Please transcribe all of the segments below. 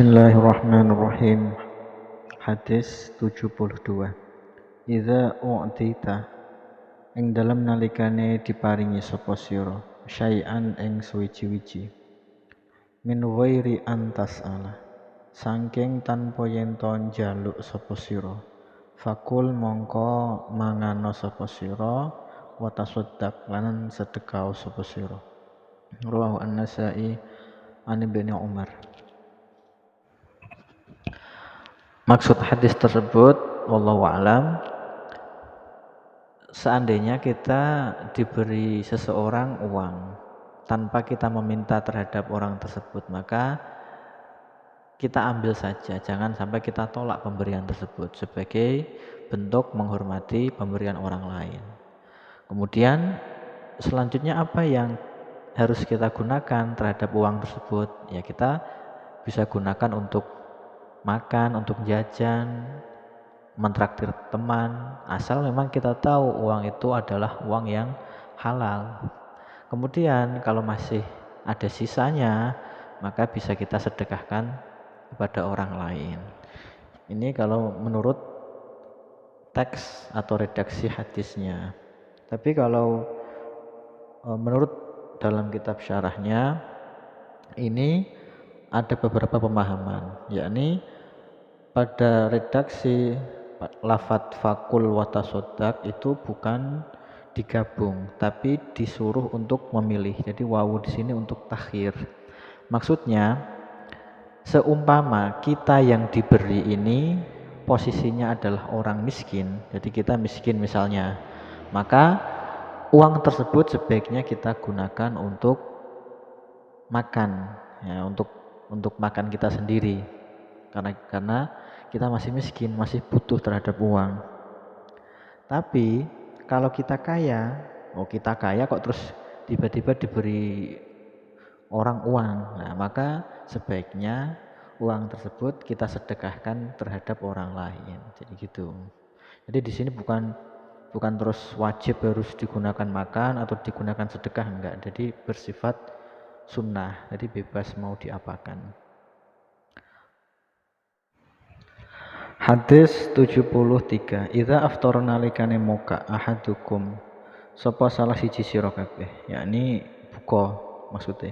Bismillahirrahmanirrahim. Hadis 72. Idza u'tita ing dalem nalikane diparingi sapa sira syai'an ing suwiji-wiji min ghairi antas'ala saking tanpa yen to njaluk sapa sira fakul mongko mangano sapa sira wa tasaddaq lan sedekah sapa sira. Rawahu An-Nasa'i an Ibnu Umar. Maksud hadis tersebut wallahu alam, seandainya kita diberi seseorang uang tanpa kita meminta terhadap orang tersebut, maka kita ambil saja, jangan sampai kita tolak pemberian tersebut sebagai bentuk menghormati pemberian orang lain. Kemudian selanjutnya apa yang harus kita gunakan terhadap uang tersebut? Ya, kita bisa gunakan untuk makan, untuk jajan, mentraktir teman, asal memang kita tahu uang itu adalah uang yang halal. Kemudian kalau masih ada sisanya, maka bisa kita sedekahkan kepada orang lain. Ini kalau menurut teks atau redaksi hadisnya. Tapi kalau menurut dalam kitab syarahnya, ini ada beberapa pemahaman, yakni pada redaksi lafadz fakul wa tasaddaq itu bukan digabung, tapi disuruh untuk memilih. Jadi wawu di sini untuk takhir. Maksudnya, seumpama kita yang diberi ini posisinya adalah orang miskin, jadi kita miskin misalnya, maka uang tersebut sebaiknya kita gunakan untuk makan, ya, untuk makan kita sendiri, karena kita masih miskin, masih butuh terhadap uang. Tapi kalau kita kaya kok terus tiba-tiba diberi orang uang, nah maka sebaiknya uang tersebut kita sedekahkan terhadap orang lain. Jadi gitu. Jadi di sini bukan terus wajib harus digunakan makan atau digunakan sedekah, enggak. Jadi bersifat sunnah, jadi bebas mau diapakan. Hadis 73. Idza aftara nalikane moka ahadukum sapa salah siji sira kabeh, yakni buka maksudnya.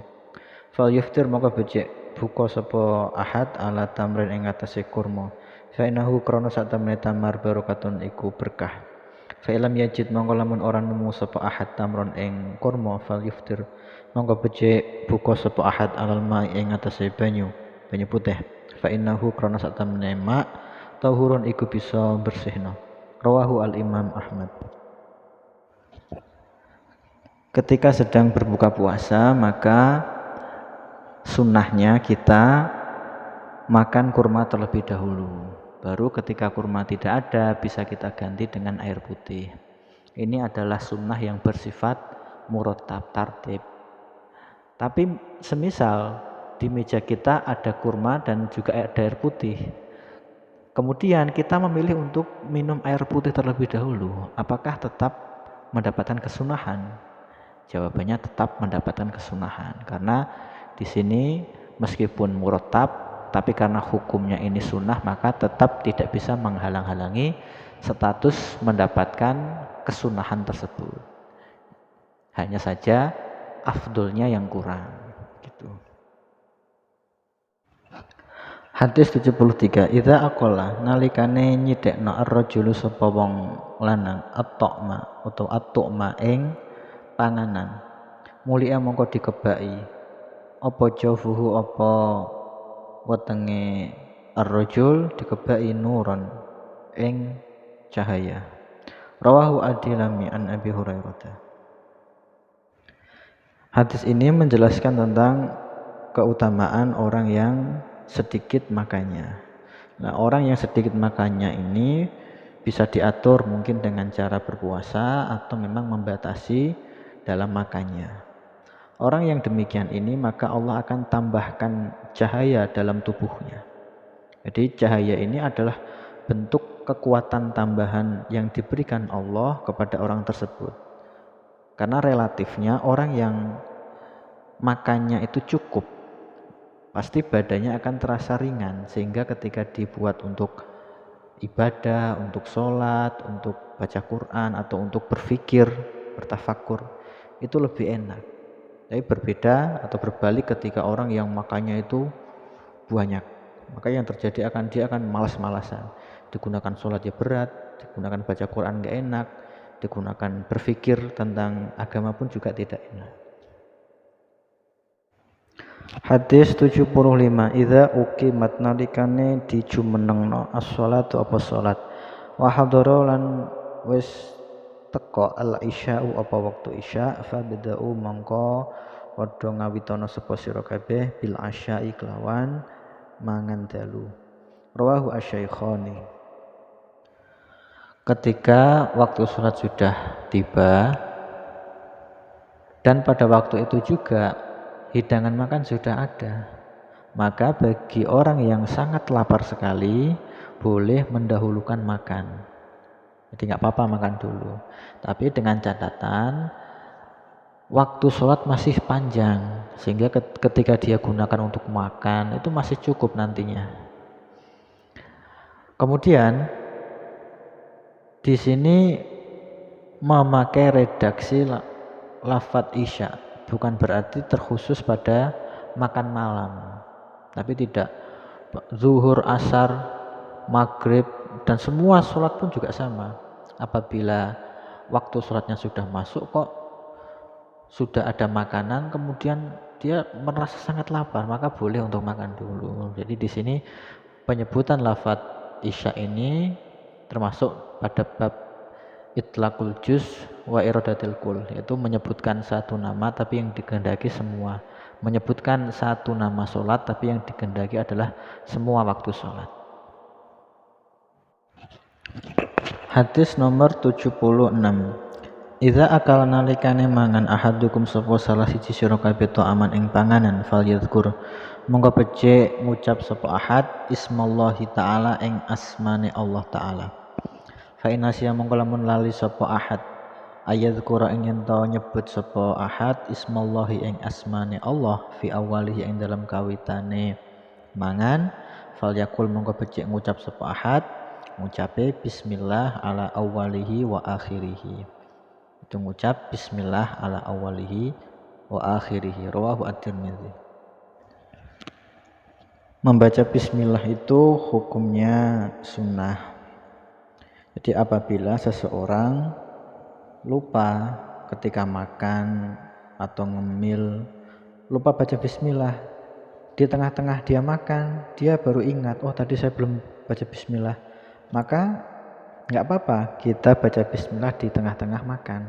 Fal yuftir maka becik buka sapa ahad ala tamrin ing atase kurma. Fa innahu krana sak temene tamar barokatun iku berkah. Fa ilam yajid mongko lamun ora nemu sapa ahad tamron ing kurma fal yuftir mongko becik buka sapa ahad alal ma ing atase banyu putih. Fa innahu krana sak temene ma tahurun iku bisa bersihno. Rawahu al-Imam Ahmad. Ketika sedang berbuka puasa, maka sunnahnya kita makan kurma terlebih dahulu. Baru ketika kurma tidak ada, bisa kita ganti dengan air putih. Ini adalah sunnah yang bersifat murattab, tartib. Tapi semisal di meja kita ada kurma dan juga ada air putih, kemudian kita memilih untuk minum air putih terlebih dahulu, apakah tetap mendapatkan kesunahan? Jawabannya tetap mendapatkan kesunahan, karena di sini meskipun murattab, tapi karena hukumnya ini sunnah, maka tetap tidak bisa menghalang-halangi status mendapatkan kesunahan tersebut. Hanya saja afdolnya yang kurang, gitu. Hadis 73. Idza aqalla nalikane nyidekno ar-rajulu sapa wong lanang at-ta'ma utawa at-tu'ma ing panganan. Mulia mongko dikebaki apa jawfuhu apa wetenge ar-rajul dikebaki nuron ing cahaya. Rawahu ad-Dilami an Abi Hurairah. Hadis ini menjelaskan tentang keutamaan orang yang sedikit makannya. Nah, orang yang sedikit makannya ini bisa diatur mungkin dengan cara berpuasa atau memang membatasi dalam makannya. Orang yang demikian ini maka Allah akan tambahkan cahaya dalam tubuhnya. Jadi cahaya ini adalah bentuk kekuatan tambahan yang diberikan Allah kepada orang tersebut. Karena relatifnya orang yang makannya itu cukup, pasti badannya akan terasa ringan, sehingga ketika dibuat untuk ibadah, untuk sholat, untuk baca Quran, atau untuk berpikir, bertafakur, itu lebih enak. Tapi berbeda atau berbalik ketika orang yang makannya itu banyak, maka yang terjadi dia akan malas-malasan. Digunakan sholat ya berat, digunakan baca Quran gak enak, digunakan berpikir tentang agama pun juga tidak enak. Hadis 75, idza uqimat nalikane dijumenengno as-shalatu apa salat, wa hadara lan wis teka al-isya'u apa waktu isya, fa bida'u mongko padha ngawitana sapa sira kabeh bil asya'i kelawan mangan dalu. Rawahu asy-syaikhani. Ketika waktu salat sudah tiba dan pada waktu itu juga hidangan makan sudah ada, maka bagi orang yang sangat lapar sekali boleh mendahulukan makan. Jadi nggak apa-apa makan dulu, tapi dengan catatan waktu sholat masih panjang, sehingga ketika dia gunakan untuk makan itu masih cukup nantinya. Kemudian di sini memakai redaksi lafadz isya bukan berarti terkhusus pada makan malam, tapi tidak. Zuhur, asar, maghrib, dan semua sholat pun juga sama. Apabila waktu sholatnya sudah masuk kok sudah ada makanan, kemudian dia merasa sangat lapar, maka boleh untuk makan dulu. Jadi di sini penyebutan lafadz isya ini termasuk pada bab itlaqul juz wa iradatil kul, yaitu menyebutkan satu nama tapi yang dikehendaki semua, menyebutkan satu nama sholat tapi yang dikehendaki adalah semua waktu sholat. Hadis nomor 76, idza akala nalikane mangan ahadukum sapa salah siji sira kabeh aman ing panganan falyadhkur monggo becik ngucap sapa ahad ismallahi taala ing asmane Allah taala. Fa inasya mongko lamun lali sapa ahad ayadzkura ing yen to nyebut sapa ahad ismallahi ing asmane Allah fi awalihi ing dalam kawitane mangan falyakul mongko becik ngucap sapa ahad ngucape bismillah ala awalihi wa akhirihi. Itu ngucap bismillah ala awalihi wa akhirihi. Rawahu at-Tirmidzi. Membaca bismillah itu hukumnya sunnah. Jadi apabila seseorang lupa ketika makan atau ngemil, lupa baca bismillah, di tengah-tengah dia makan, dia baru ingat, oh tadi saya belum baca bismillah, maka nggak apa-apa kita baca bismillah di tengah-tengah makan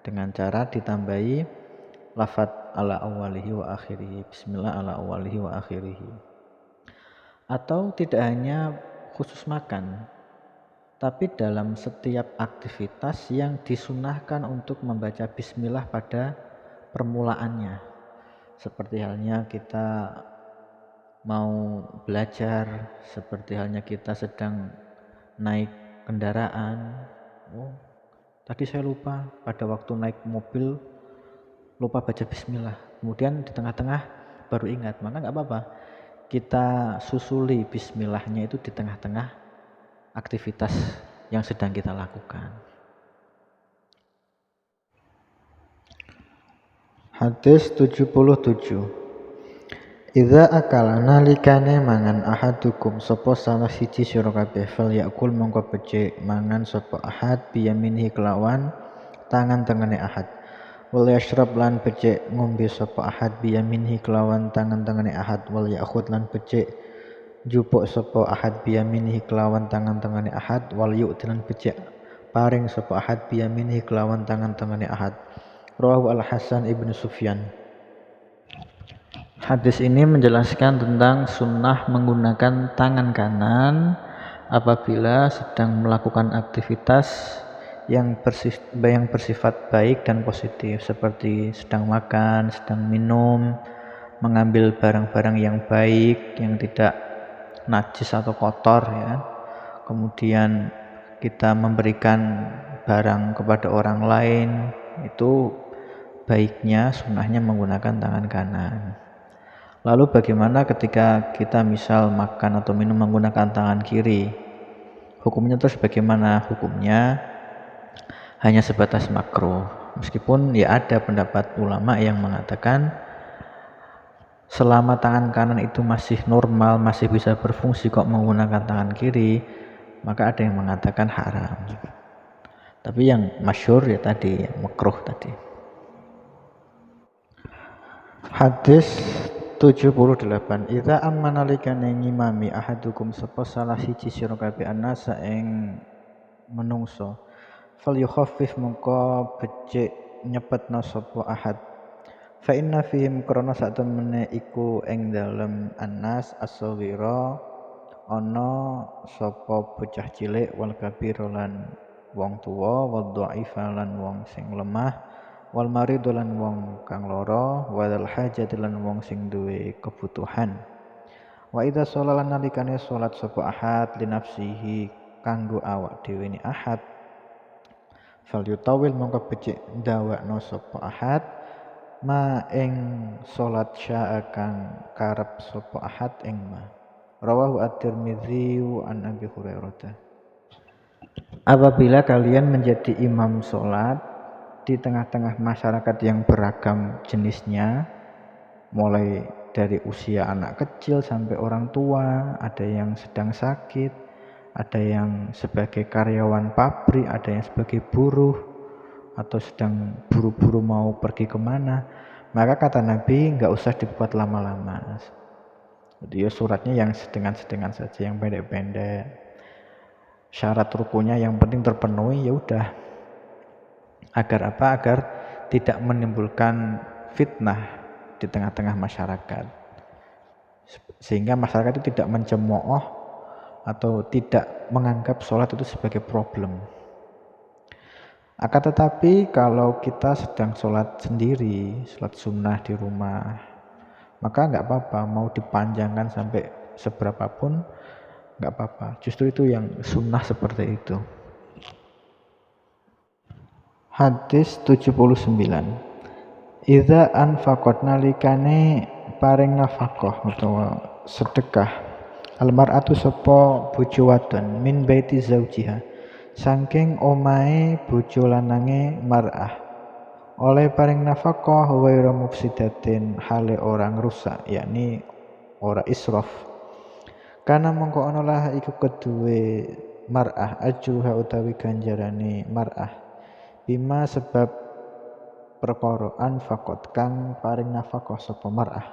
dengan cara ditambahi lafadz ala awalihi wa akhirihi, bismillah ala awalihi wa akhirihi. Atau tidak hanya khusus makan, tapi dalam setiap aktivitas yang disunahkan untuk membaca bismillah pada permulaannya. Seperti halnya kita mau belajar, seperti halnya kita sedang naik kendaraan. Oh, tadi saya lupa pada waktu naik mobil lupa baca bismillah. Kemudian di tengah-tengah baru ingat, maka nggak apa-apa. Kita susuli bismillahnya itu di tengah-tengah aktivitas yang sedang kita lakukan. Hadis 77, idza akala nalikane mangan ahadukum sapa salah siji sira kabeh fal yakul mongko becik mangan sapa ahad biyaminihi kelawan tangan tengene ahad, wal yashrab lan becik ngombe sapa ahad biyaminihi kelawan tangan tengene ahad, wal yakhud lan becik jupuk sapa ahad biyaminihi kelawan tangan tengene ahad, wal yu'tilan becik paring sapa ahad biyaminihi kelawan tangan tengene ahad. Rawahu Al-Hasan Ibnu Sufyan. Hadis ini menjelaskan tentang sunnah menggunakan tangan kanan apabila sedang melakukan aktivitas yang bersifat baik dan positif, seperti sedang makan, sedang minum, mengambil barang-barang yang baik, yang tidak najis atau kotor ya. Kemudian kita memberikan barang kepada orang lain, itu baiknya sunnahnya menggunakan tangan kanan. Lalu bagaimana ketika kita misal makan atau minum menggunakan tangan kiri? Hukumnya terus bagaimana? Hukumnya hanya sebatas makruh. Meskipun ya ada pendapat ulama yang mengatakan selama tangan kanan itu masih normal, masih bisa berfungsi kok menggunakan tangan kiri, maka ada yang mengatakan haram. Tapi yang masyhur ya tadi, makruh tadi. Hadis 78. Idza amana likane ngimami ahadukum sapa salah siji sira kabeh anasa ing menungso. Fal yukhaffif mongko becik nyepetna sapa ahad. Fa inna fihim krana sak temene iku ing dalem anas asawira ana sapa bocah cilik wal kabir lan wong tuwa wal dhaifa lan wong sing lemah wal marid lan wong kang lara wal hajat lan wong sing duwe kebutuhan. Wa idza sholala nalikane salat sapa ahad li nafsihi kanggo awak dhewe ni ahad fal yutawil mongko becik ndawakno sapa ahad ma ing salat syaa kang karep sapa ahad ing ma. Rawahu at-Tirmidzi an Abi Hurairah. Apabila kalian menjadi imam salat di tengah-tengah masyarakat yang beragam jenisnya, mulai dari usia anak kecil sampai orang tua, ada yang sedang sakit, ada yang sebagai karyawan pabrik, ada yang sebagai buruh, atau sedang buru-buru mau pergi kemana, maka kata Nabi nggak usah dibuat lama-lama. Jadi ya suratnya yang sedengan-sedengan saja, yang pendek-pendek. Syarat rukunya yang penting terpenuhi, ya udah. Agar apa? Agar tidak menimbulkan fitnah di tengah-tengah masyarakat. Sehingga masyarakat itu tidak mencemooh atau tidak menganggap sholat itu sebagai problem. Akan tetapi kalau kita sedang sholat sendiri, sholat sunnah di rumah, maka nggak apa-apa, mau dipanjangkan sampai seberapapun nggak apa-apa. Justru itu yang sunnah seperti itu. Hadis 79. Idza anfaqat nalikane paring nafkah utawa sedekah almar'atu sapa bojo wadon min baiti zaujiha saking omahe bojo lanange mar'ah oleh paring nafkah waira mufsidatin hale orang rusak, yakni ora israf. Karena mongko ana lah iku keduwe mar'ah ajruha utawi ganjarane mar'ah bima sebab perkara anfaqat kang paring nafkah sapa mar'ah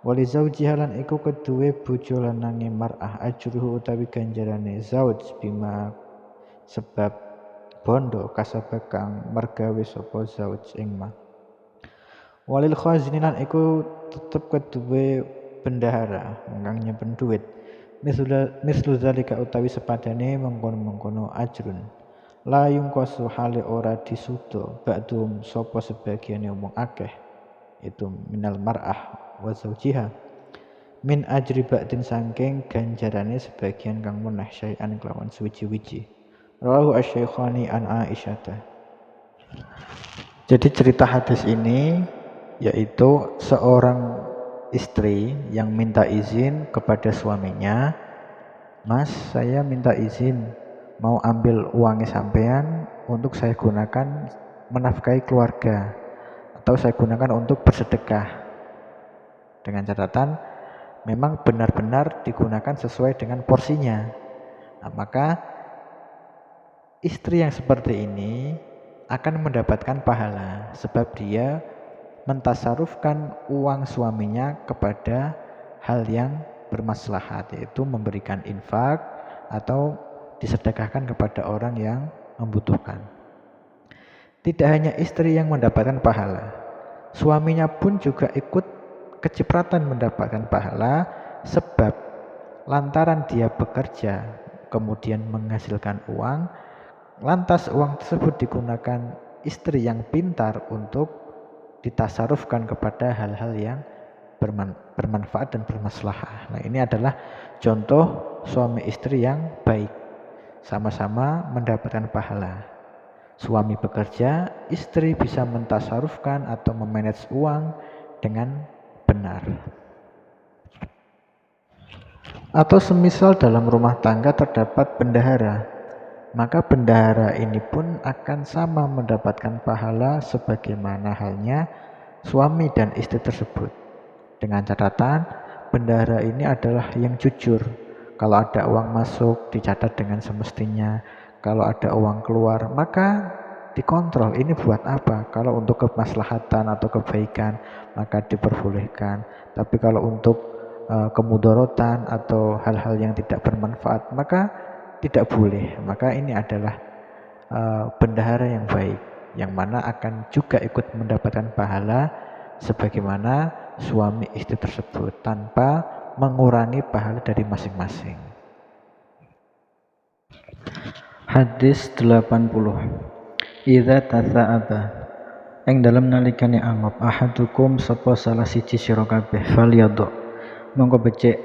wali zaujiha lan iku keduwe bojo lanange mar'ah ajruhu utawi ganjarane zauj bima sebab bondo kasabak kang mergawe sapa zauj ing ma. Walil khazinin lan iku tetep keduwe bendahara kang nyimpen duit. Mislu zalika utawi sepadane mengkono-mengkono ajrun. La yungkosu hale ora disudo ba'dum sapa sebagiane wong akeh itu minal mar'ah wa zaujiha min ajri ba'din saking ganjarane sebagian kang meneh syai'an kelawan suwiji-wiji. Rawahu asy-Syaikhani an Aisyah. Jadi cerita hadis ini yaitu seorang istri yang minta izin kepada suaminya, "Mas, saya minta izin mau ambil uangnya sampean untuk saya gunakan menafkahi keluarga atau saya gunakan untuk bersedekah." Dengan catatan memang benar-benar digunakan sesuai dengan porsinya. Nah, maka istri yang seperti ini akan mendapatkan pahala sebab dia mentasarufkan uang suaminya kepada hal yang bermaslahat, yaitu memberikan infak atau disedekahkan kepada orang yang membutuhkan. Tidak hanya istri yang mendapatkan pahala, suaminya pun juga ikut kecipratan mendapatkan pahala sebab lantaran dia bekerja kemudian menghasilkan uang. Lantas uang tersebut digunakan istri yang pintar untuk ditasarufkan kepada hal-hal yang bermanfaat dan bermaslahah. Nah, ini adalah contoh suami istri yang baik. Sama-sama mendapatkan pahala. Suami bekerja, istri bisa mentasarufkan atau memanage uang dengan benar. Atau semisal dalam rumah tangga terdapat bendahara, maka bendahara ini pun akan sama mendapatkan pahala sebagaimana halnya suami dan istri tersebut. Dengan catatan, bendahara ini adalah yang jujur. Kalau ada uang masuk, dicatat dengan semestinya. Kalau ada uang keluar, maka dikontrol ini buat apa. Kalau untuk kemaslahatan atau kebaikan, maka diperbolehkan. Tapi kalau untuk kemudorotan atau hal-hal yang tidak bermanfaat, maka tidak boleh. Maka ini adalah bendahara yang baik, yang mana akan juga ikut mendapatkan pahala sebagaimana suami istri tersebut tanpa mengurangi pahala dari masing-masing. Hadis 80. Idza tasa'aba ing dalem nalikane angop ahadukum sapa salah siji sira kabeh falyadhu mongko becik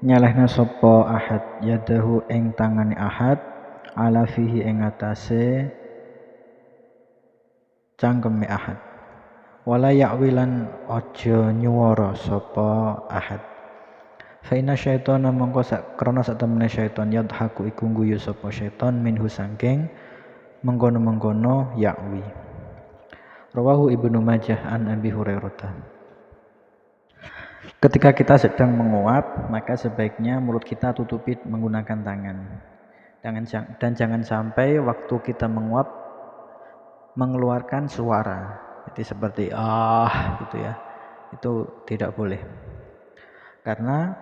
nyalehna sapa ahad yadahu ing tangane ahad ala fihi ing atase cangkeme ahad wala ya'wilan aja nyuwara sapa ahad fa inna syaitana mongko krana sak temene syaitan yadhaku iku guyu sapa syaitan minhu sangking mengkono-mengkono ya'wi. Rawahu Ibnu Majah an Abi Hurairah. Ketika kita sedang menguap, maka sebaiknya mulut kita tutupi menggunakan tangan. Dan jangan sampai waktu kita menguap mengeluarkan suara. Jadi seperti gitu ya. Itu tidak boleh. Karena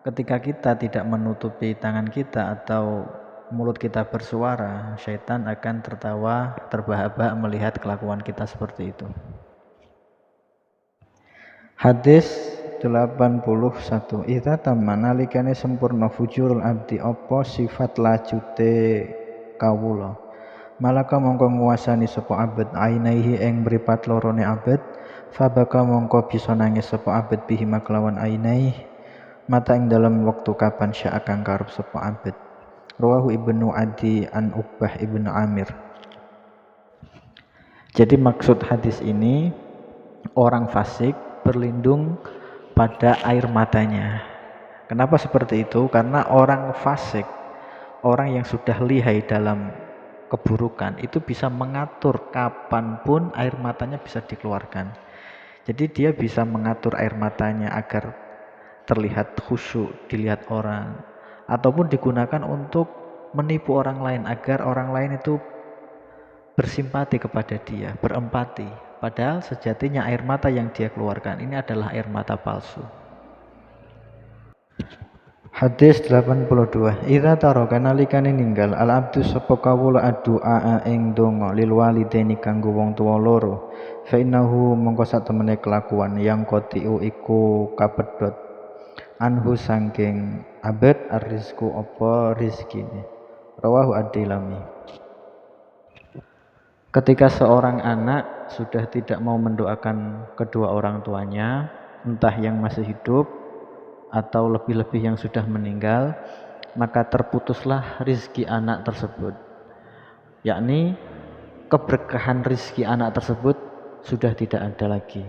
ketika kita tidak menutupi tangan kita atau mulut kita bersuara, syaitan akan tertawa terbahak-bahak melihat kelakuan kita seperti itu. Hadis 81. Idza tamma nalikane sempurna fujurul abdi apa sifat lajute kawula. Malaka mongko nguasani sapa abad ainaihi ing mripat lorone abad, fabaka mongko bisa nangis sapa abad bihi maklawan ainaihi mata ing dalam waktu kapan sya akan karep sapa abad. Rawahu Ibnu Adi an Uqbah Ibnu Amir. Jadi maksud hadis ini, orang fasik berlindung pada air matanya. Kenapa seperti itu? Karena orang fasik, orang yang sudah lihai dalam keburukan, itu bisa mengatur kapanpun air matanya bisa dikeluarkan. Jadi dia bisa mengatur air matanya agar terlihat khusyuk, dilihat orang, ataupun digunakan untuk menipu orang lain agar orang lain itu bersimpati kepada dia, berempati. Padahal sejatinya air mata yang dia keluarkan ini adalah air mata palsu. Hadis 82. Idza taraka nalikane ninggal al abdu sapa kawula addu'a ing donga lil walidaini kanggo wong tuwa loro. Fa innahu mongko sak temene kelakuan yang qatiu iku kapedhot anhu saking abad arrizku apa rizkine. Rawahu ad-Dailami. Ketika seorang anak sudah tidak mau mendoakan kedua orang tuanya, entah yang masih hidup atau lebih-lebih yang sudah meninggal, maka terputuslah rizki anak tersebut. Yakni keberkahan rizki anak tersebut sudah tidak ada lagi.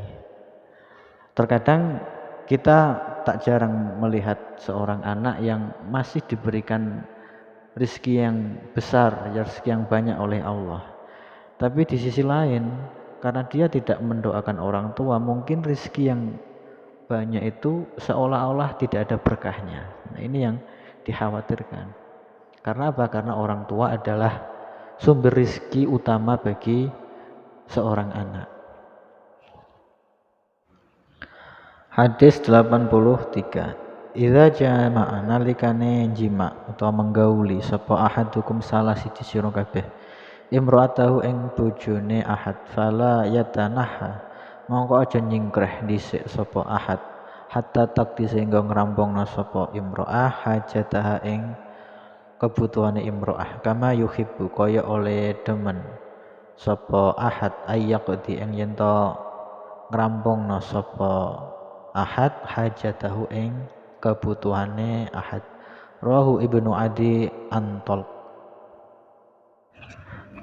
Terkadang kita tak jarang melihat seorang anak yang masih diberikan rizki yang besar, rizki yang banyak oleh Allah. Tapi di sisi lain, karena dia tidak mendoakan orang tua, mungkin rizki yang banyak itu seolah-olah tidak ada berkahnya. Nah, ini yang dikhawatirkan. Karena apa? Karena orang tua adalah sumber rizki utama bagi seorang anak. Hadis 83. Idza jama'a nalikane jima utawa menggauli sapa ahadukum salah siji sira kabeh imra'atahu ing bojone ahad fala yatanaha mongko aja nyingkreh dhisik sapa ahad hatta takdi sehingga ngrampungna sapa imra'ah hajataha ing kebutuhane imra'ah kama yuhibbu kaya oleh demen sapa ahad ayyaqdi ing yen to ngrampungna sapa ahad hajatahu ing kebutuhane ahad. Rawahu Ibnu Adi Antol.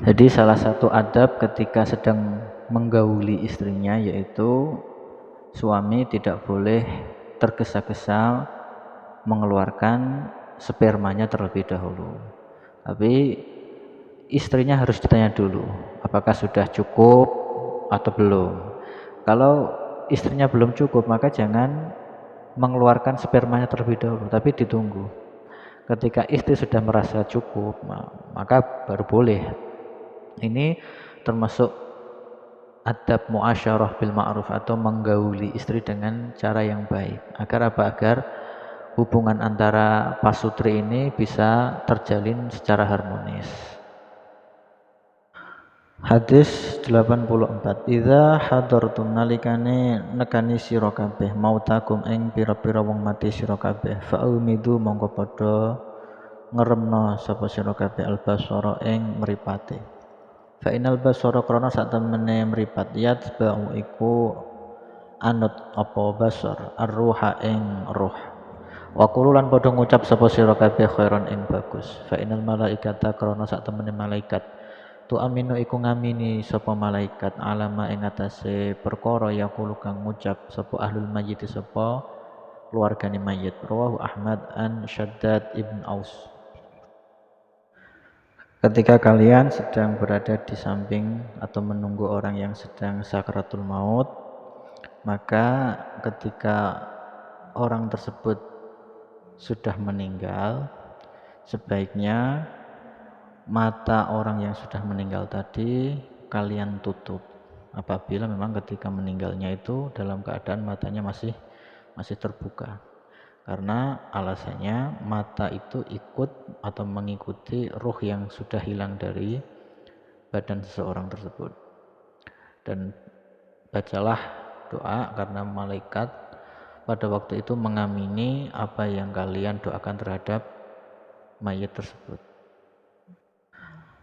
Jadi salah satu adab ketika sedang menggauli istrinya yaitu suami tidak boleh tergesa-gesa mengeluarkan spermanya terlebih dahulu. Tapi istrinya harus ditanya dulu, apakah sudah cukup atau belum. Kalau istrinya belum cukup, maka jangan mengeluarkan spermanya terlebih dahulu, tapi ditunggu. Ketika istri sudah merasa cukup, maka baru boleh. Ini termasuk adab muasyarah bil ma'ruf atau menggauli istri dengan cara yang baik. Agar apa? Agar hubungan antara pasutri ini bisa terjalin secara harmonis. Hadis 84. Idza hadartum nalikane nekani sira kabeh mautakum ing pira-pira wong mati sira kabeh fa'umidu mongko padha ngeremno sapa sira kabeh albasara ing mripate. Fa inal basara krana sak temene mripat yatba'u iku anut apa basar ar-ruha ing ruh. Wa qululan padha ngucap sapa sira kabeh khairon ing bagus. Fa inal malaikata krana sak temene malaikat tu aminu iku ngamini sapa malaikat alama ing atase perkara yaqulu kang ngucap sapa ahlul mayyit sapa keluargane mayit. Rawahu Ahmad an Syaddad ibn Aus. Ketika kalian sedang berada di samping atau menunggu orang yang sedang sakratul maut, maka ketika orang tersebut sudah meninggal, sebaiknya mata orang yang sudah meninggal tadi kalian tutup. Apabila memang ketika meninggalnya itu dalam keadaan matanya masih terbuka. Karena alasannya mata itu ikut atau mengikuti ruh yang sudah hilang dari badan seseorang tersebut. Dan bacalah doa karena malaikat pada waktu itu mengamini apa yang kalian doakan terhadap mayit tersebut.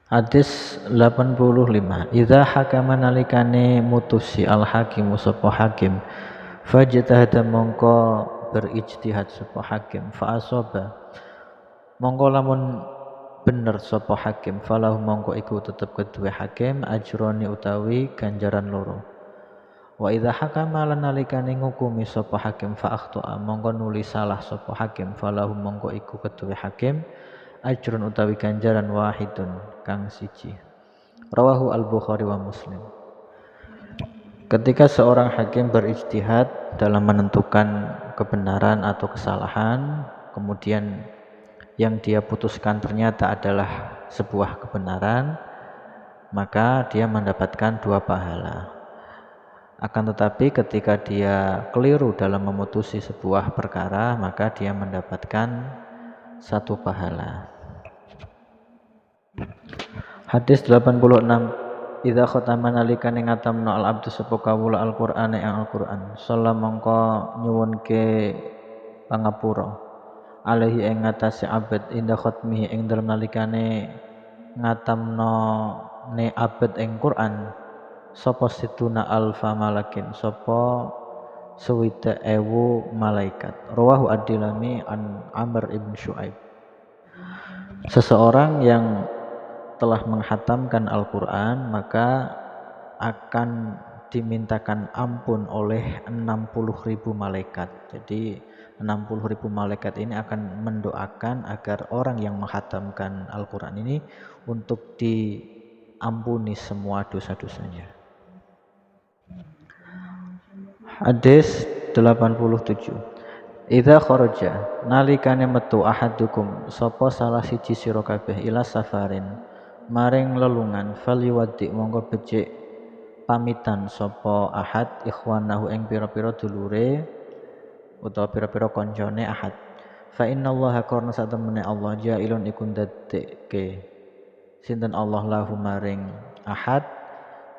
Hadis 85. Idza hakama nalikane mutusi al-hakimu sapa hakim fajtahada mongko berijtihad sapa hakim fa asaba mongko lamun bener sapa hakim falahu mongko iku tetep kedue hakim ajroni utawi ganjaran loro. Wa idza hakama lan nalikane ngukumi sapa hakim fa akhta mongko nuli salah sapa hakim falahu mongko iku kedue hakim ajrun utawi ganjaran wahidun kang siji. Rawahu al-Bukhari wa Muslim. Ketika seorang hakim berijtihad dalam menentukan kebenaran atau kesalahan, kemudian yang dia putuskan ternyata adalah sebuah kebenaran, maka dia mendapatkan 2 pahala. Akan tetapi ketika dia keliru dalam memutusi sebuah perkara, maka dia mendapatkan 1 pahala. Hadis 86. Idza khatama nalikane ngatamno al-abdu sapa kawula al-Qur'ane ing Al-Qur'an. Sala mongko nyuwunke pangapura. Alaihi ing ngatasi abad inda khatmihi ing dalem nalikane ngatamno ne abad ing Qur'an. Sapa situna alfa malakin sapa 60.000 malaikat. Rawahu ad-Dilami an Amr ibn Syuaib. Seseorang yang telah menghatamkan Al-Quran maka akan dimintakan ampun oleh 60.000 malaikat. Jadi 60.000 malaikat ini akan mendoakan agar orang yang menghatamkan Al-Quran ini untuk diampuni semua dosa-dosanya. Hadis 87. Idza kharaja nalikane metu ahadukum sapa salah siji sira kabeh ila safarin maring lelungan falyuwaddi monggo becik pamitan sapa ahad ikhwanahu ing pira-pira dulure utawa pira-pira kancane ahad fa innallaha karna satemene Allah jailun iku ndadekke sinten Allah lahu maring ahad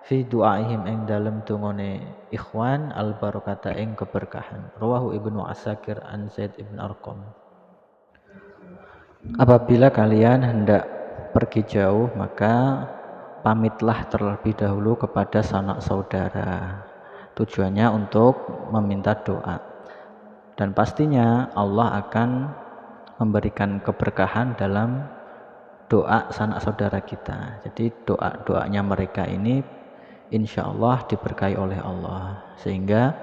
fi du'aihim ing dalem dungane ikhwan al barakata ing keberkahan. Rawahu Ibnu Asakir an Zaid ibn Arqam. Apabila kalian hendak pergi jauh maka pamitlah terlebih dahulu kepada sanak saudara. Tujuannya untuk meminta doa. Dan pastinya Allah akan memberikan keberkahan dalam doa sanak saudara kita. Jadi doanya mereka ini insya Allah diberkahi oleh Allah. Sehingga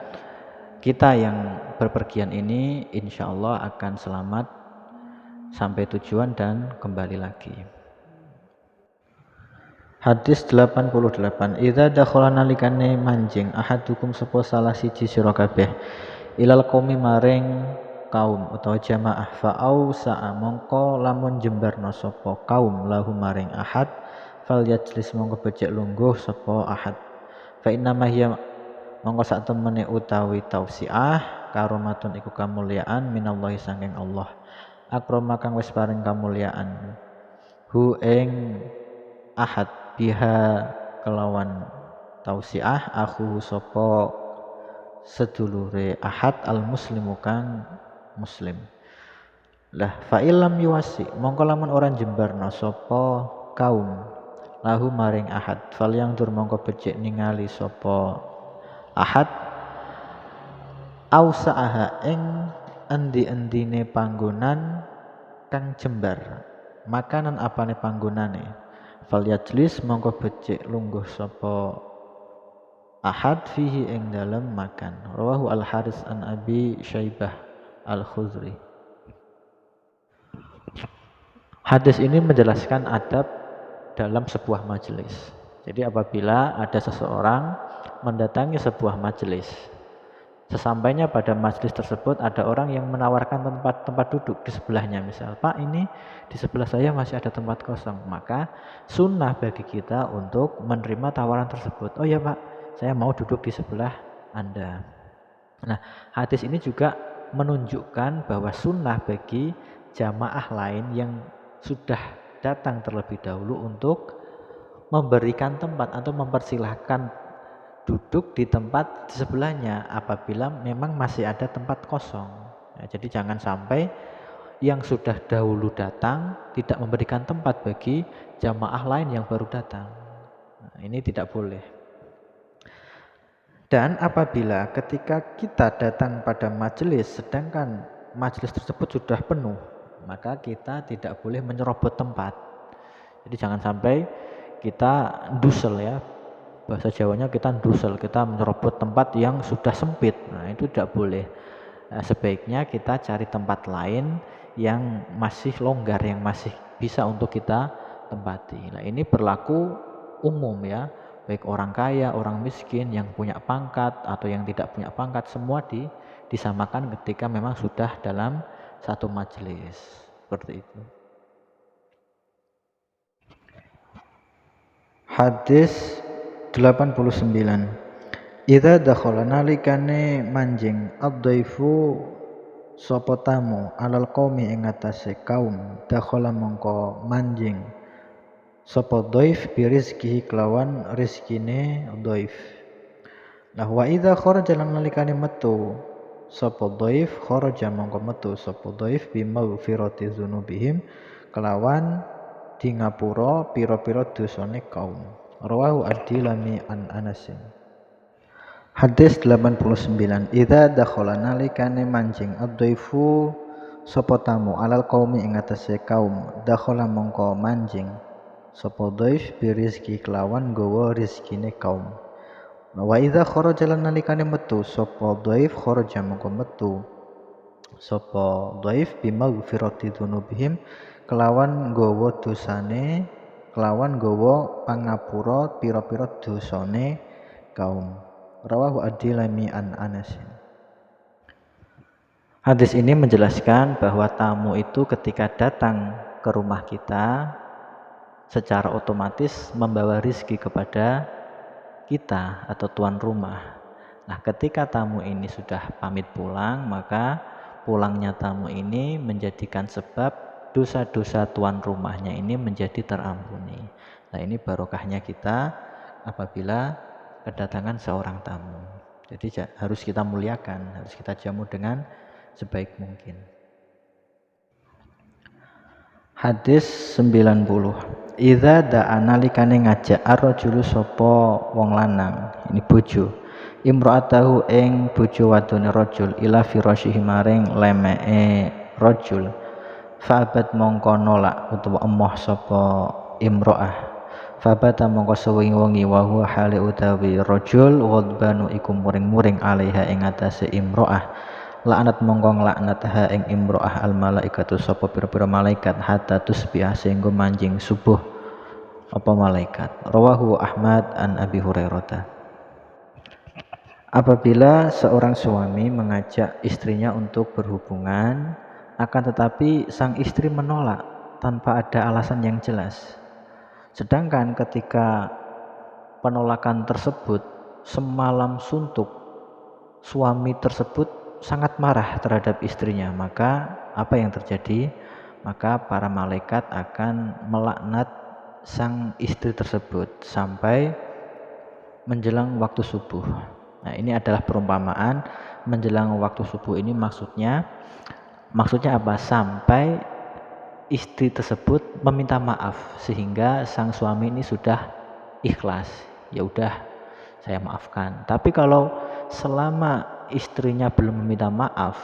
kita yang berpergian ini insya Allah akan selamat sampai tujuan dan kembali lagi. Hadis 88. Idza dakhala nalikane manjing ahadukum sapa salah siji sira kabeh ilal qaumi maring kaum utawa jamaah fa'au sa'a mongko lamun jembarno sapa kaum lahu maring ahad fal yajlis mongko becik lungguh sapa ahad fa inna ma hiya mongko sak temene utawi tausiah karomatun iku kamulyaan minallahi saking Allah akrama kang wis paring kamulyaan hu ing ahad biha kelawan tausiah aku sapa sedulure ahad al muslimu kang muslim lah fa illam yuwasi mongko lamun orang jembarno sapa kaum lahu maring ahad fal yang dur mongko becik ningali sapa ahad ausaaha ing endi-endine panggonan kang jembar makanan apane panggonane fal yajlis mongko becik lungguh sapa ahad fihi ing dalem makan rawahu al haris an abi syaibah al khuzri. Hadis ini menjelaskan adab dalam sebuah majelis. Jadi apabila ada seseorang mendatangi sebuah majelis, sesampainya pada majelis tersebut ada orang yang menawarkan tempat duduk di sebelahnya, misal Pak ini di sebelah saya masih ada tempat kosong, maka sunnah bagi kita untuk menerima tawaran tersebut. Oh ya Pak, saya mau duduk di sebelah Anda. Nah, hadis ini juga menunjukkan bahwa sunnah bagi jamaah lain yang sudah datang terlebih dahulu untuk memberikan tempat atau mempersilahkan duduk di tempat di sebelahnya apabila memang masih ada tempat kosong. Ya, jadi jangan sampai yang sudah dahulu datang tidak memberikan tempat bagi jamaah lain yang baru datang. Nah, ini tidak boleh. Dan apabila ketika kita datang pada majelis sedangkan majelis tersebut sudah penuh, maka kita tidak boleh menyerobot tempat. Jadi jangan sampai kita dusel ya. Bahasa Jawanya kita dusel, kita menyerobot tempat yang sudah sempit. Nah, itu tidak boleh. Nah, sebaiknya kita cari tempat lain yang masih longgar, yang masih bisa untuk kita tempati. Nah, ini berlaku umum ya. Baik orang kaya, orang miskin, yang punya pangkat atau yang tidak punya pangkat, semua disamakan ketika memang sudah dalam satu majelis. Seperti itu. Hadis 89. Idza dakhala nalikane manjing ad-dhaifu sapa tamu alal qaumi ing atase kaum dakhala mongko manjing sapa dhaif bi rizkihi kelawan rezekine dhaif. Lah wa idza kharaja lan nalikane metu sapa dhaif kharaja mongko metu sapa dhaif bi maghfirati dzunubihim kelawan di ngapura pira-pira dosane kaum. Rawahu ad-Dilami an Anasin. Hadis 89. Idza dakhala nalikane manjing ad-dhaifu sapa tamu alal qaumi ing atase kaum dakhala mongko manjing sapa dhaif bi rizki kelawan gawa rezekine kaum. Wa idza kharaja lan nalikane metu sapa dhaif kharaja mongko metu sapa dhaif bi maghfirati dzunubihim kelawan gawa dosane kelawan gawa pangapura pira-pira dosane kaum. Rawahu ad-Dilami an Anasin. Hadis ini menjelaskan bahwa tamu itu ketika datang ke rumah kita secara otomatis membawa rizki kepada kita atau tuan rumah. Nah, ketika tamu ini sudah pamit pulang, maka pulangnya tamu ini menjadikan sebab dosa-dosa tuan rumahnya ini menjadi terampuni. Nah, ini barokahnya kita apabila kedatangan seorang tamu. Jadi harus kita muliakan, harus kita jamu dengan sebaik mungkin. Hadis 90. Idza da'a nalikane ngajak ar-rajulu sapa wong lanang, ini bojo, imra'atahu ing bojo wadone rajul ila firasyihi maring lemeke rajul, fa'abat mongko nolak utawa emoh sapa imra'ah, Fabata mongko sewengi-wengi wa huwa hale utawi rajul ghadbanu iku muring-muring alaiha ing atase imro'ah. Laknat mongko nglaknat ha ing imro'ah al malaikatu sapa pira-pira malaikat hatta tusbih sehingga manjing subuh apa malaikat. Rawahu Ahmad an Abi Hurairah. Apabila seorang suami mengajak istrinya untuk berhubungan, akan tetapi sang istri menolak tanpa ada alasan yang jelas. Sedangkan ketika penolakan tersebut semalam suntuk, suami tersebut sangat marah terhadap istrinya, maka apa yang terjadi? Maka para malaikat akan melaknat sang istri tersebut sampai menjelang waktu subuh. Nah, ini adalah perumpamaan menjelang waktu subuh ini maksudnya apa? Sampai istri tersebut meminta maaf sehingga sang suami ini sudah ikhlas. Ya udah, saya maafkan. Tapi kalau selama istrinya belum meminta maaf,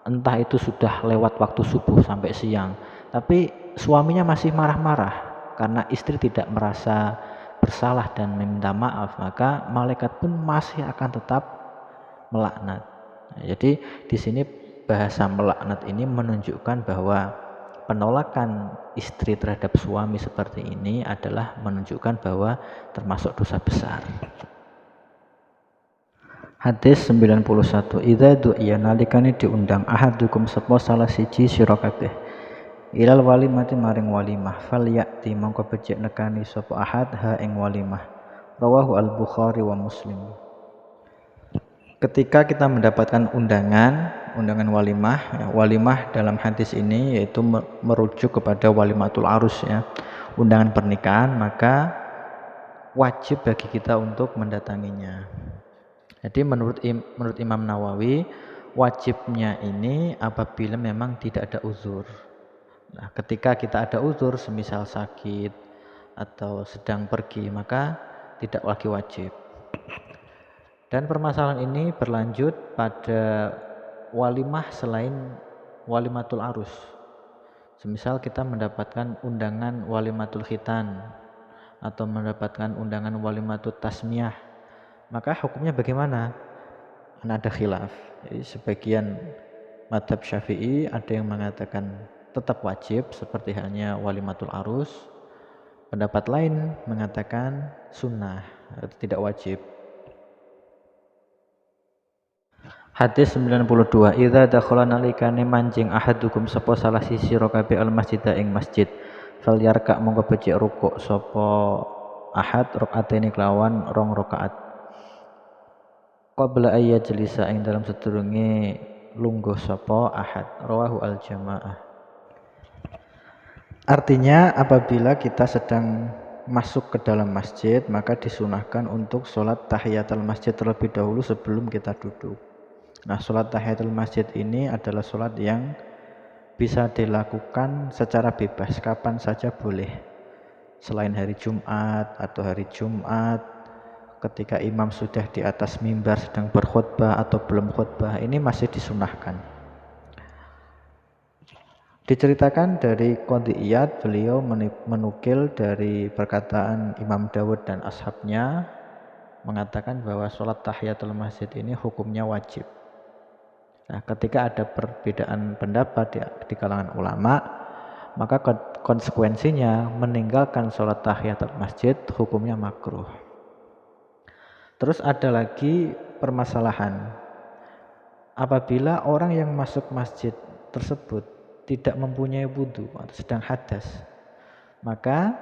entah itu sudah lewat waktu subuh sampai siang, tapi suaminya masih marah-marah karena istri tidak merasa bersalah dan meminta maaf, maka malaikat pun masih akan tetap melaknat. Nah, jadi di sini bahasa melaknat ini menunjukkan bahwa penolakan istri terhadap suami seperti ini adalah menunjukkan bahwa termasuk dosa besar. Hadis 91. Idza du'iya nalikane diundang ahadukum sapa salah siji sira kabeh ilal walimati maring walimah falyati mongko becik nekani sapa ahad ha ing walimah. Rawahu al-Bukhari wa Muslim. Ketika kita mendapatkan undangan walimah, ya, walimah dalam hadis ini yaitu merujuk kepada walimatul arus, ya, undangan pernikahan, maka wajib bagi kita untuk mendatanginya. Jadi menurut Imam Nawawi, wajibnya ini apabila memang tidak ada uzur. Nah, ketika kita ada uzur, semisal sakit atau sedang pergi, maka tidak lagi wajib. Dan permasalahan ini berlanjut pada walimah selain walimatul arus. Semisal kita mendapatkan undangan walimatul khitan atau mendapatkan undangan walimatul tasmiyah, maka hukumnya bagaimana? Ada khilaf. Jadi sebagian madhab Syafi'i ada yang mengatakan tetap wajib seperti halnya walimatul arus. Pendapat lain mengatakan sunnah, tidak wajib. Hadis 92. Idza dakhala nalikane manjing ahadukum sapa salah sisi kabeh al masjid ing masjid falyarka mongko becik rukuk sapa ahad rakaatene kelawan 2 rakaat qabla ayya jelisa ing dalam sedurunge lungguh sapa ahad. Rawahu al jamaah. Artinya apabila kita sedang masuk ke dalam masjid, maka disunahkan untuk sholat tahiyatul masjid terlebih dahulu sebelum kita duduk. Nah, sholat tahiyatul masjid ini adalah sholat yang bisa dilakukan secara bebas, kapan saja boleh. Selain hari Jumat atau hari Jumat, ketika imam sudah di atas mimbar sedang berkhutbah atau belum khutbah, ini masih disunahkan. Diceritakan dari Qadhi Iyad, beliau menukil dari perkataan Imam Dawud dan ashabnya, mengatakan bahwa sholat tahiyatul masjid ini hukumnya wajib. Nah, ketika ada perbedaan pendapat di kalangan ulama, maka konsekuensinya meninggalkan sholat tahiyatul masjid hukumnya makruh. Terus ada lagi permasalahan, apabila orang yang masuk masjid tersebut tidak mempunyai wudu atau sedang hadas, maka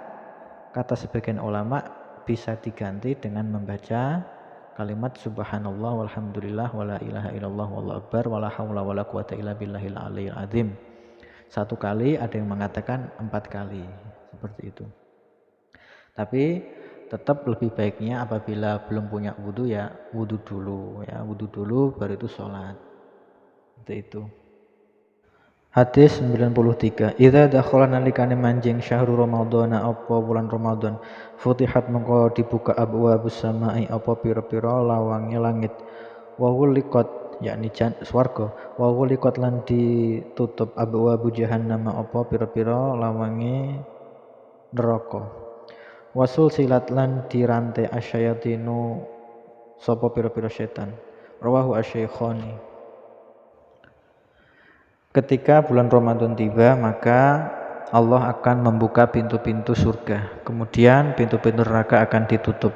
kata sebagian ulama bisa diganti dengan membaca kalimat subhanallah walhamdulillah wala ilaha illallah wallahu akbar wala haula wala quwata illa billahil aliyil azim. 1 kali, ada yang mengatakan 4 kali, seperti itu. Tapi tetap lebih baiknya apabila belum punya wudu, ya wudu dulu, baru itu sholat. Seperti itu. Hadis 93. Idza dakhala nalikane manjing syahrul ramadhana apa bulan Ramadan, futihat mengko dibuka abwaabus samai apa pira-pira lawange langit. Wa wuliqat yakni swarga, wa wuliqat lan ditutup abwaabu jahannam apa pira-pira lawange neraka. Wasul silat lan dirantai asyayatinu sapa pira-pira setan. Rawahu asy-Syaikhani. Ketika bulan Ramadan tiba, maka Allah akan membuka pintu-pintu surga. Kemudian pintu-pintu neraka akan ditutup.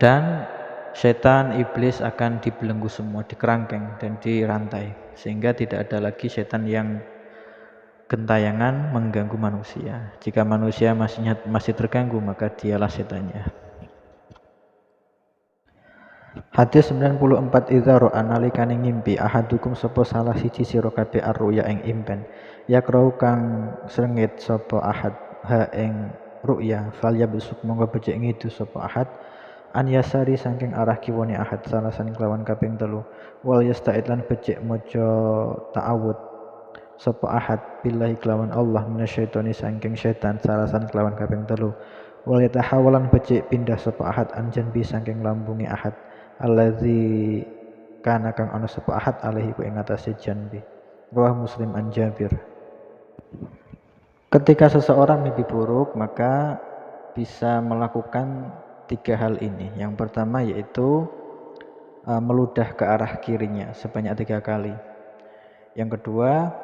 Dan setan, iblis akan dibelenggu semua, dikerangkeng dan dirantai. Sehingga tidak ada lagi setan yang gentayangan mengganggu manusia. Jika manusia masih terganggu, maka dialah setannya. Hadis 94 idza ra'a nalikane ngimpi ahadukum sapa salah siji sira kabeh ar-ru'ya ing impen yakrau kang srengit sapa ahad ha ing ru'ya fal yabsuk monggo becik ngidu sapa ahad an yasari saking arah kiwane ahad salasan kelawan kaping 3 wal yasta'id lan becik maca ta'awud sapa ahad billahi kelawan Allah minasyaitoni saking setan salasan kelawan kaping 3 wal yatahawalan becik pindah sapa ahad anjan bi saking lambungi ahad allazi kana kang ana sapa ahad alaihi ku ing atase janbi. Rawah Muslim an Jabir. Ketika seseorang mimpi buruk, maka bisa melakukan 3 hal ini. Yang pertama yaitu meludah ke arah kirinya sebanyak 3 kali. Yang kedua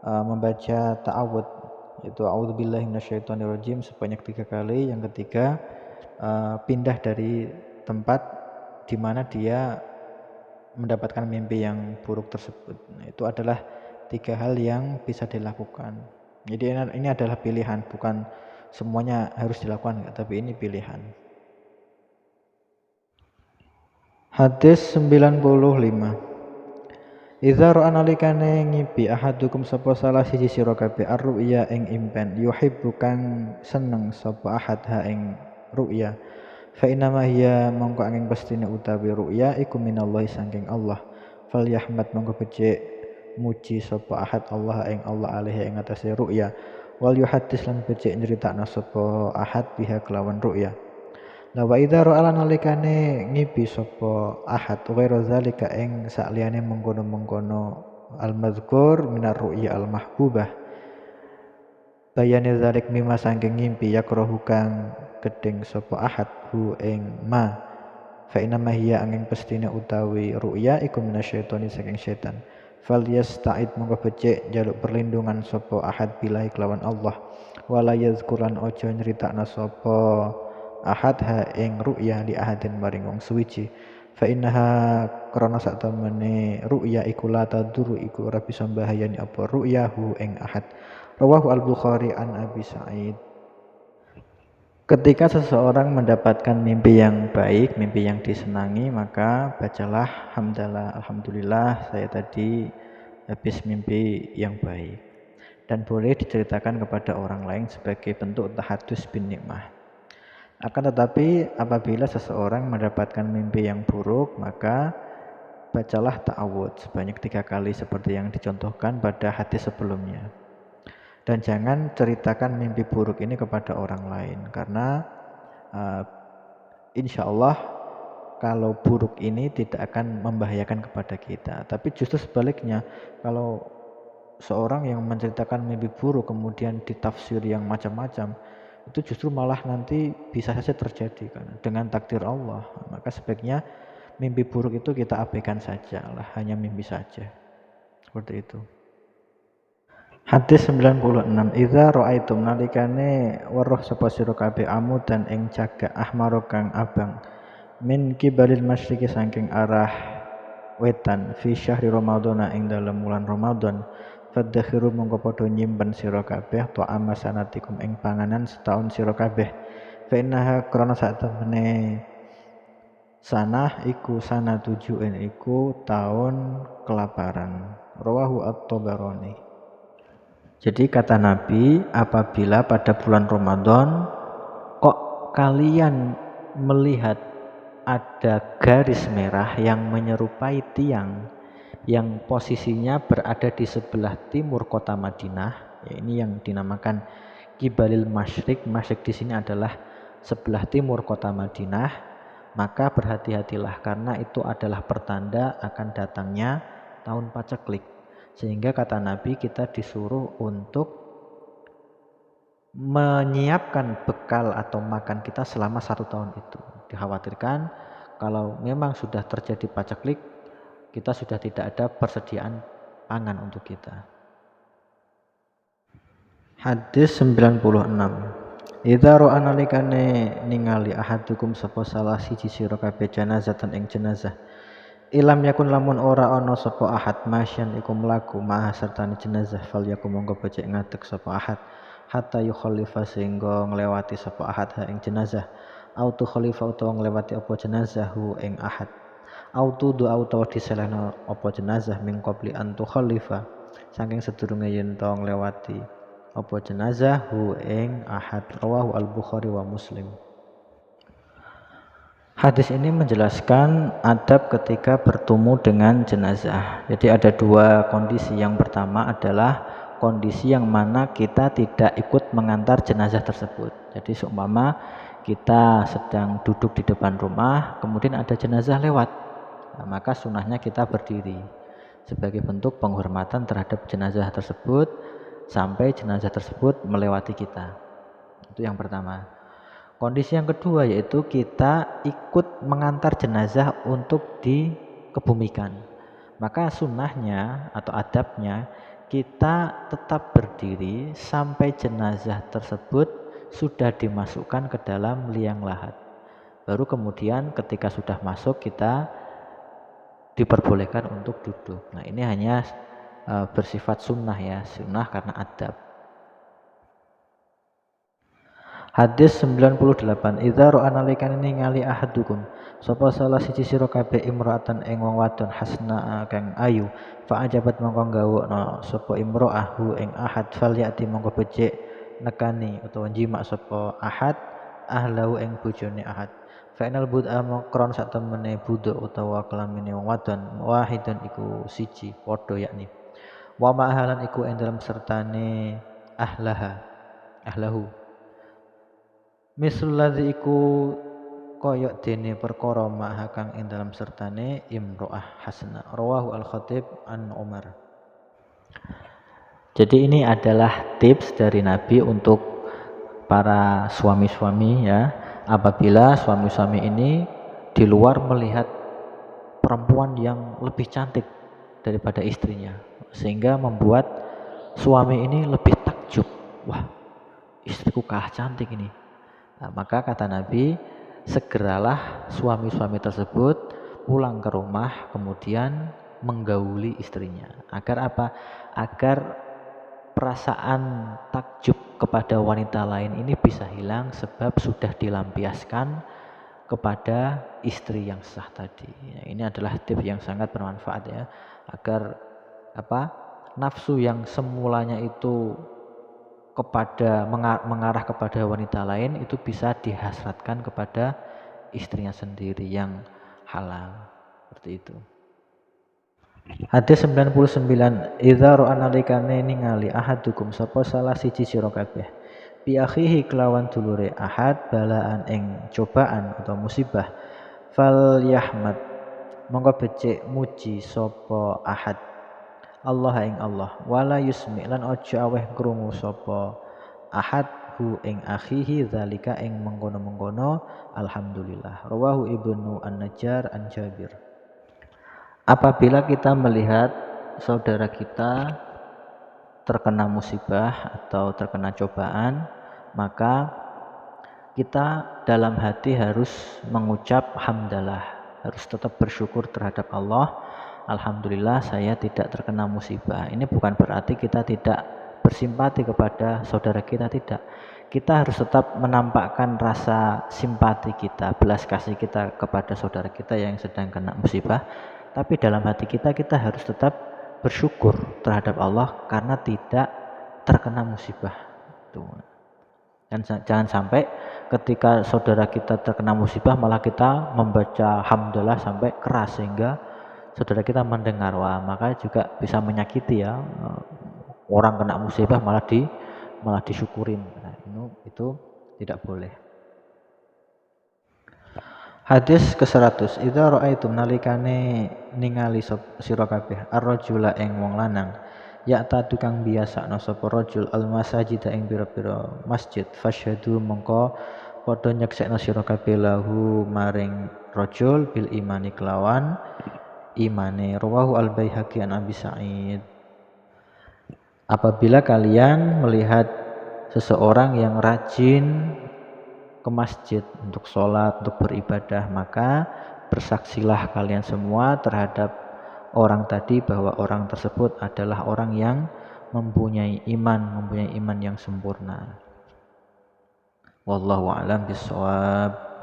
membaca ta'awud yaitu a'udzubillahi minasyaitonirrajim sebanyak 3 kali. Yang ketiga pindah dari tempat di mana dia mendapatkan mimpi yang buruk tersebut. Nah, itu adalah 3 hal yang bisa dilakukan. Jadi ini adalah pilihan, bukan semuanya harus dilakukan, tapi ini pilihan. Hadis 95. Idza ra'a nalikane ngipi ahadukum sapa salah siji sira kabeh ar-ru'ya ing impen yuhibbu kang seneng sapa ahad ha ing ru'ya fa inna ma hiya mongko angin pastine utawi ru'ya iku minallahi saking Allah fal yahmad mongko becik muji sapa ahad Allah ing Allah alaihi ing atase ru'ya wal yuhaddis lan becik nyritakna sapa ahad biha kelawan ru'ya la wa idza ra'a nalikane ngipi sapa ahad ghairu zalika ing sakliyane mengkono-mengkono al mazkur minar ru'ya al mahbubah bayane zalik mimma saking ngimpi yakrohu kang gedeng sapa ahad hu ing ma fa inna ma hiya angin pestine utawi ru'ya iku minasyaitoni saking setan fal yasta'id monggo becik jaluk perlindungan sapa ahad billahi kelawan Allah wala yazkuran ojo nyritakna sapa ahad ha ing ru'ya li ahadin maring wong suwiji fa innaha krana sak temene ru'ya iku la taduru iku ora bisa mbahayani apa ru'yahu ing ahad. Rawahu al-Bukhari an Abi Sa'id. Ketika seseorang mendapatkan mimpi yang baik, mimpi yang disenangi, maka bacalah hamdalah, alhamdulillah saya tadi habis mimpi yang baik. Dan boleh diceritakan kepada orang lain sebagai bentuk tahadus bin nikmah. Akan tetapi apabila seseorang mendapatkan mimpi yang buruk, maka bacalah ta'awud sebanyak 3 kali seperti yang dicontohkan pada hadis sebelumnya. Dan jangan ceritakan mimpi buruk ini kepada orang lain karena insya Allah kalau buruk ini tidak akan membahayakan kepada kita. Tapi justru sebaliknya, kalau seorang yang menceritakan mimpi buruk kemudian ditafsir yang macam-macam, itu justru malah nanti bisa saja terjadi kan dengan takdir Allah. Maka sebaiknya mimpi buruk itu kita abaikan saja lah, hanya mimpi saja. Seperti itu. Hadis 96 Idza ra'aitum nalikane weruh sapa sira kabeh amudan ing cagak ahmar kang abang min kibalil masyriqi saking arah wetan fi syahri Ramadan ing dalem wulan Ramadan fadakhiru mongko padha nyimpen sira kabeh ta'ama sanatikum ing panganan setahun sira kabeh fa innaha krana sak temene sanah iku sana tujuan iku tahun kelaparan. Rawahu at-Tabarani. Jadi kata Nabi, apabila pada bulan Ramadan kok kalian melihat ada garis merah yang menyerupai tiang yang posisinya berada di sebelah timur kota Madinah, ya ini yang dinamakan Kibalil Masyriq. Masyriq di sini adalah sebelah timur kota Madinah, maka berhati-hatilah karena itu adalah pertanda akan datangnya tahun paceklik. Sehingga kata Nabi kita disuruh untuk menyiapkan bekal atau makan kita selama 1 tahun itu. Dikhawatirkan kalau memang sudah terjadi paceklik, kita sudah tidak ada persediaan pangan untuk kita. Hadis 96. Idza ra'a nalikane ningali ahadukum sapa salah siji sira kabeh janazatan ing jenazah. Ilam yakun lamun ora ana sapa ahad masyan iku mlaku maha sertane jenazah fal yakum monggo becik ngadeg sapa ahad hatta yukhalifa sehingga nglewati sapa ahad ha ing jenazah autu khalifa utawa nglewati apa jenazahu ing ahad autu do utawa diselehno apa jenazah min qabli an tu khalifa saking sedurunge yen to nglewati apa jenazah hu ing ahad rawahu al-Bukhari wa Muslim. Hadis ini menjelaskan adab ketika bertemu dengan jenazah. Jadi ada 2 kondisi. Yang pertama adalah kondisi yang mana kita tidak ikut mengantar jenazah tersebut. Jadi seumpama kita sedang duduk di depan rumah, kemudian ada jenazah lewat, nah, maka sunnahnya kita berdiri sebagai bentuk penghormatan terhadap jenazah tersebut sampai jenazah tersebut melewati kita. Itu yang pertama. Kondisi yang kedua yaitu kita ikut mengantar jenazah untuk dikebumikan. Maka sunnahnya atau adabnya kita tetap berdiri sampai jenazah tersebut sudah dimasukkan ke dalam liang lahat. Baru kemudian ketika sudah masuk kita diperbolehkan untuk duduk. Nah ini hanya bersifat sunnah ya, sunnah karena adab. Hadis 98. Idza ra'a nalikane ningali ahadukum sapa salah siji sira kabeh imra'atan ing wong wadon hasna kang ayu fa ajabat mongko gawokno sapa imra'ahu ing ahad fal yati mongko becik nekani utawa jimak sapa ahad ahlahu ing bojone ahad fa inal bud'a mokron sak temene buduk utawa kelamine wong wadon wahidun iku siji padha yakni wa ma'ahalan iku ing dalem sertane ahlahu misladzi iku koyok dene perkara maha kang ing dalam sertane imro'ah hasana rawahu al-Khatib an Umar. Jadi ini adalah tips dari Nabi untuk para suami-suami ya, apabila suami-suami ini di luar melihat perempuan yang lebih cantik daripada istrinya, sehingga membuat suami ini lebih takjub, wah istriku kalah cantik ini. Nah, maka kata Nabi, segeralah suami-suami tersebut pulang ke rumah kemudian menggauli istrinya. Agar apa? Agar perasaan takjub kepada wanita lain ini bisa hilang sebab sudah dilampiaskan kepada istri yang sah tadi. Ya, ini adalah tips yang sangat bermanfaat ya, agar nafsu yang semulanya itu kepada mengarah kepada wanita lain itu bisa dihasratkan kepada istrinya sendiri yang halal. Seperti itu. Hadis 99. Idza ra'a nalikane ningali ahadukum sapa salah siji sira kabeh bi akhihi kelawan dulure ahad balaan ing cobaan atau musibah fal yahmad monggo becik muji sapa ahad Allah ing Allah wala yusmi lan aja aweh krungu sapa ahad hu ing akhihi zalika ing mengkono-mengkono alhamdulillah rawahu Ibnu An-Najjar an Jabir. Apabila kita melihat saudara kita terkena musibah atau terkena cobaan, maka kita dalam hati harus mengucap hamdalah, harus tetap bersyukur terhadap Allah. Alhamdulillah saya tidak terkena musibah. Ini bukan berarti kita tidak bersimpati kepada saudara kita, tidak. Kita harus tetap menampakkan rasa simpati kita, belas kasih kita kepada saudara kita yang sedang kena musibah. Tapi dalam hati kita harus tetap bersyukur terhadap Allah karena tidak terkena musibah. Dan jangan sampai ketika saudara kita terkena musibah malah kita membaca hamdalah sampai keras sehingga saudara kita mendengar, wah maka juga bisa menyakiti ya, orang kena musibah malah disyukurin. Nah, itu tidak boleh. Hadis ke-100. Idza ra'aitum nalikane ningali sira kabeh ar-rajula ing wong lanang yakta tukang biasa no sapa rajul al masajid ing pira-pira masjid fasyhadu mongko padha nyeksekno sira kabeh lahu maring rajul bil imani kelawan imane. Rawahu al Baihaqi an Abi Sa'id. Apabila kalian melihat seseorang yang rajin ke masjid untuk sholat, untuk beribadah, maka bersaksilah kalian semua terhadap orang tadi bahwa orang tersebut adalah orang yang mempunyai iman yang sempurna. Wallahu a'lam bishawab.